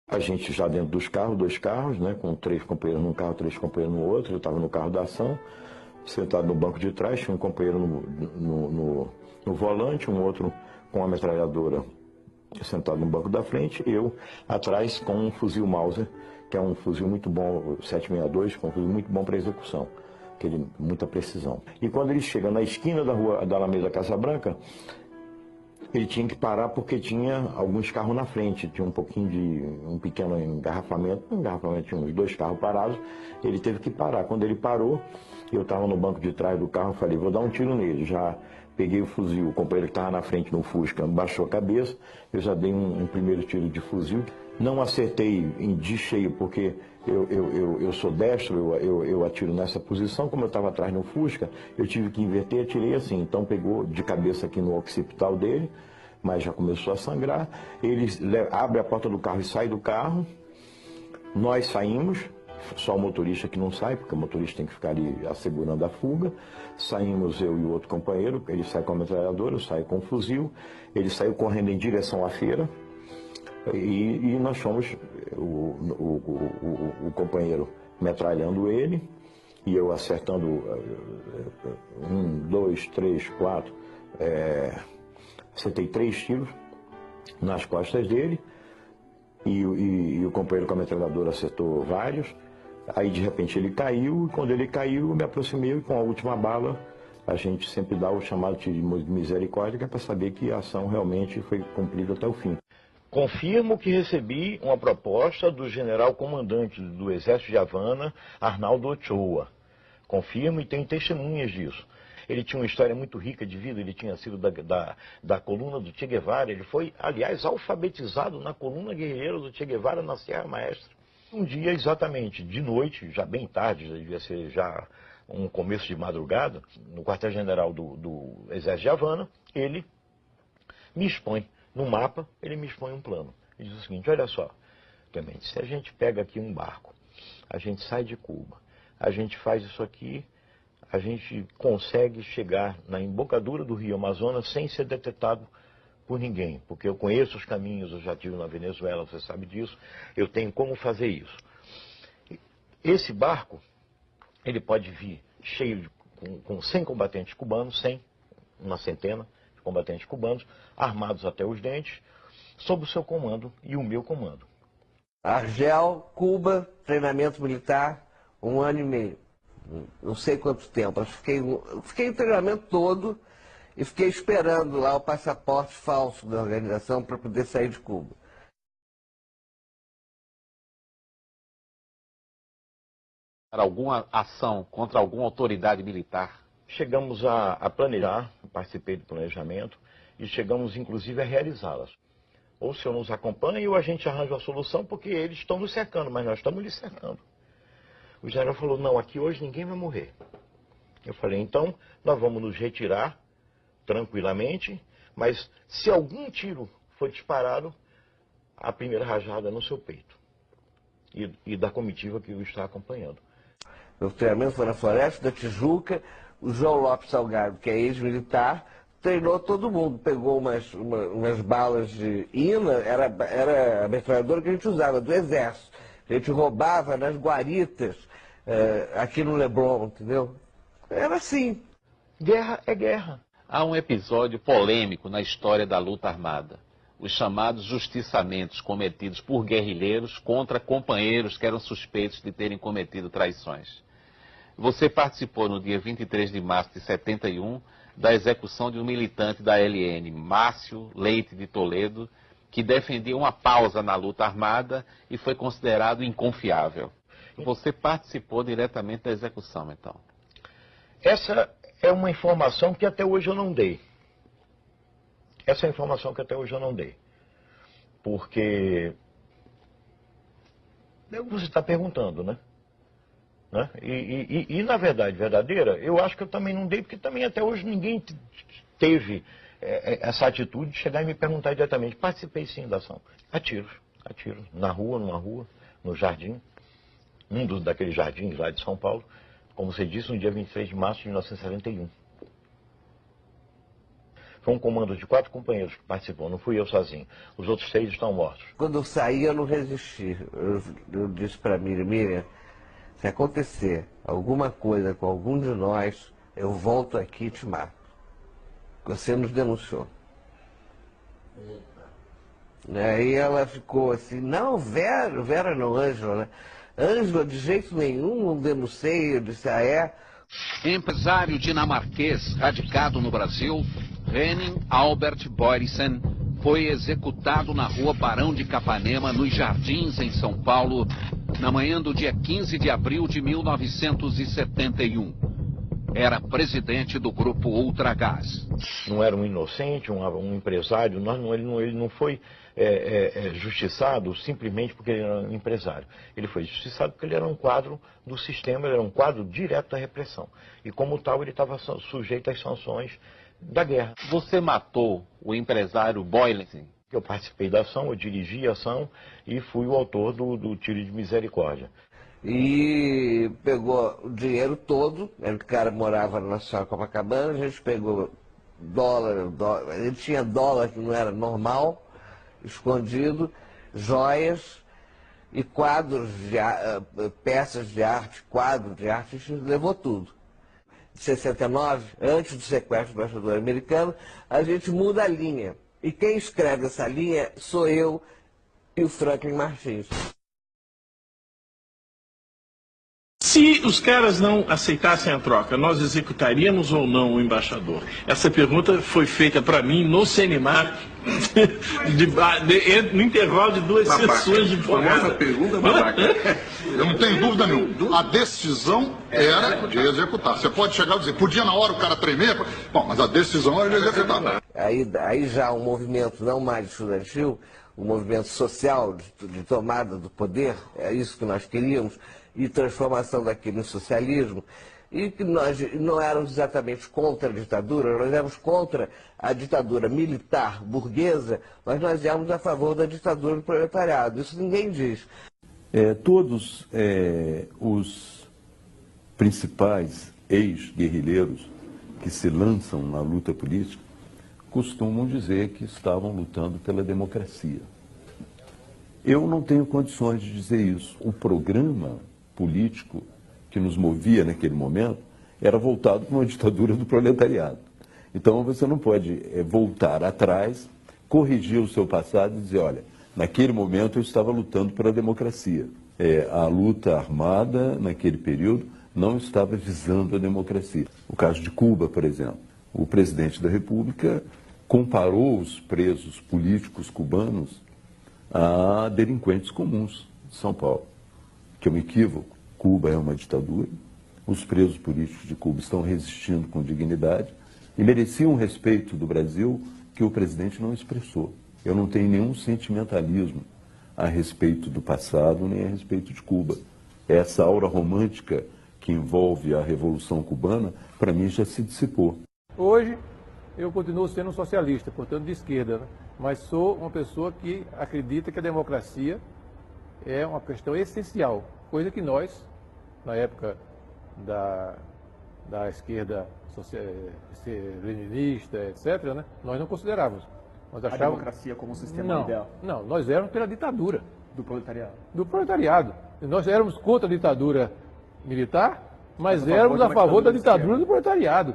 A gente já dentro dos carros, dois carros, né, com 3 companheiros num carro, 3 companheiros no outro. Eu estava no carro da ação, sentado no banco de trás, tinha um companheiro no volante, um outro com uma metralhadora sentado no banco da frente, eu atrás com um fuzil Mauser, que é um fuzil muito bom, 762, que é um fuzil muito bom para execução, muita precisão. E quando ele chega na esquina da rua da Alameda Casabranca, ele tinha que parar porque tinha alguns carros na frente, tinha um pequeno engarrafamento, tinha uns 2 carros parados, ele teve que parar. Quando ele parou, eu estava no banco de trás do carro, falei, vou dar um tiro nele. Já peguei o fuzil, o companheiro que estava na frente no Fusca baixou a cabeça, eu já dei um primeiro tiro de fuzil. Não acertei de cheio porque eu sou destro, eu atiro nessa posição. Como eu estava atrás no Fusca, eu tive que inverter e atirei assim. Então pegou de cabeça aqui no occipital dele, mas já começou a sangrar. Ele abre a porta do carro e sai do carro. Nós saímos, só o motorista que não sai, porque o motorista tem que ficar ali assegurando a fuga. Saímos eu e o outro companheiro, ele sai com a metralhadora, eu saio com o fuzil. Ele saiu correndo em direção à feira. E nós fomos, o companheiro metralhando ele, e eu acertando 1, 2, 3, 4, acertei 3 tiros nas costas dele, e o companheiro com a metralhadora acertou vários. Aí de repente ele caiu, e quando ele caiu eu me aproximei, e com a última bala a gente sempre dá o chamado tiro de misericórdia, que é para saber que a ação realmente foi cumprida até o fim. Confirmo que recebi uma proposta do general-comandante do Exército de Havana, Arnaldo Ochoa. Confirmo e tenho testemunhas disso. Ele tinha uma história muito rica de vida, ele tinha sido da coluna do Che Guevara. Ele foi, aliás, alfabetizado na coluna guerreira do Che Guevara na Serra Maestra. Um dia, exatamente, de noite, já bem tarde, já devia ser já um começo de madrugada, no quartel-general do Exército de Havana, ele me expõe. No mapa, ele me expõe um plano. Ele diz o seguinte, olha só, Clemente, se a gente pega aqui um barco, a gente sai de Cuba, a gente faz isso aqui, a gente consegue chegar na embocadura do Rio Amazonas sem ser detectado por ninguém, porque eu conheço os caminhos, eu já estive na Venezuela, você sabe disso, eu tenho como fazer isso. Esse barco, ele pode vir cheio com 100 combatentes cubanos, 100, uma centena, combatentes cubanos, armados até os dentes, sob o seu comando e o meu comando. Argel, Cuba, treinamento militar, 1 ano e meio. Não sei quanto tempo. Fiquei o treinamento todo e fiquei esperando lá o passaporte falso da organização para poder sair de Cuba. Alguma ação contra alguma autoridade militar? Chegamos a planejar, participei do planejamento, e chegamos inclusive a realizá-las. Ou o senhor nos acompanha ou a gente arranja a solução, porque eles estão nos cercando, mas nós estamos lhes cercando. O general falou, não, aqui hoje ninguém vai morrer. Eu falei, então nós vamos nos retirar tranquilamente, mas se algum tiro for disparado, a primeira rajada é no seu peito. E da comitiva que o está acompanhando. Meu treinamento foi na Floresta da Tijuca. O João Lopes Salgado, que é ex-militar, treinou todo mundo. Pegou umas balas de INA, era a metralhadora que a gente usava, do Exército. A gente roubava nas guaritas, aqui no Leblon, entendeu? Era assim. Guerra é guerra. Há um episódio polêmico na história da luta armada. Os chamados justiçamentos cometidos por guerrilheiros contra companheiros que eram suspeitos de terem cometido traições. Você participou no dia 23 de março de 71 da execução de um militante da LN, Márcio Leite de Toledo, que defendia uma pausa na luta armada e foi considerado inconfiável. Você participou diretamente da execução, então? Essa é uma informação que até hoje eu não dei. Essa é a informação que até hoje eu não dei. Porque você está perguntando, né? E na verdade verdadeira, eu acho que eu também não dei, porque também até hoje ninguém teve essa atitude de chegar e me perguntar diretamente. Participei sim da ação. A tiros, na rua, numa rua, no jardim, daqueles jardins lá de São Paulo, como você disse, no dia 23 de março de 1971. Foi um comando de 4 companheiros que participou, não fui eu sozinho. Os outros 6 estão mortos. Quando eu saí, eu não resisti. Eu disse para Miriam, se acontecer alguma coisa com algum de nós, eu volto aqui e te mato. Você nos denunciou. Aí ela ficou assim, não, Vera não, Ângela, né? Ângela, de jeito nenhum, não denunciei. Eu disse, ah, é? Empresário dinamarquês radicado no Brasil, Henning Albert Boysen, foi executado na rua Barão de Capanema, nos Jardins, em São Paulo, na manhã do dia 15 de abril de 1971. Era presidente do grupo Ultragaz. Não era um inocente, um empresário, ele não foi justiçado simplesmente porque ele era um empresário. Ele foi justiçado porque ele era um quadro do sistema, ele era um quadro direto da repressão. E como tal, ele estava sujeito às sanções da guerra. Você matou o empresário Boysen? Eu participei da ação, eu dirigi a ação e fui o autor do tiro de misericórdia. E pegou o dinheiro todo, o cara morava na Nacional Copacabana, a gente pegou dólar, ele tinha dólar que não era normal, escondido, joias e quadros, peças de arte, quadros de arte, a gente levou tudo. Em 69, antes do sequestro do embaixador americano, a gente muda a linha. E quem escreve essa linha sou eu e o Franklin Martins. Se os caras não aceitassem a troca, nós executaríamos ou não o embaixador? Essa pergunta foi feita para mim no CNMAR, no intervalo de 2 sessões de porrada. Essa pergunta, babaca. Eu não tenho dúvida nenhuma. A decisão era de executar. Você pode chegar e dizer, podia na hora o cara tremer, bom, mas a decisão era de executar. Aí já um movimento não mais estudantil, um movimento social de tomada do poder, é isso que nós queríamos, e transformação daquilo em socialismo, e que nós não éramos exatamente contra a ditadura, nós éramos contra a ditadura militar burguesa, mas nós éramos a favor da ditadura do proletariado. Isso ninguém diz. Todos os principais ex-guerrilheiros que se lançam na luta política costumam dizer que estavam lutando pela democracia. Eu não tenho condições de dizer isso. O programa político que nos movia naquele momento era voltado para uma ditadura do proletariado. Então você não pode voltar atrás, corrigir o seu passado e dizer, olha, naquele momento eu estava lutando pela democracia. A luta armada naquele período não estava visando a democracia. O caso de Cuba, por exemplo, o presidente da República comparou os presos políticos cubanos a delinquentes comuns de São Paulo, que é um equívoco. Cuba é uma ditadura, os presos políticos de Cuba estão resistindo com dignidade e mereciam um respeito do Brasil que o presidente não expressou. Eu não tenho nenhum sentimentalismo a respeito do passado nem a respeito de Cuba. Essa aura romântica que envolve a Revolução Cubana, para mim, já se dissipou. Hoje, eu continuo sendo um socialista, portanto de esquerda, né? Mas sou uma pessoa que acredita que a democracia é uma questão essencial, coisa que nós, na época da esquerda leninista, etc., né, nós não considerávamos. Nós achávamos... A democracia como sistema ideal? Não, nós éramos pela ditadura. Do proletariado? Do proletariado. Nós éramos contra a ditadura militar, mas éramos a favor da ditadura do proletariado.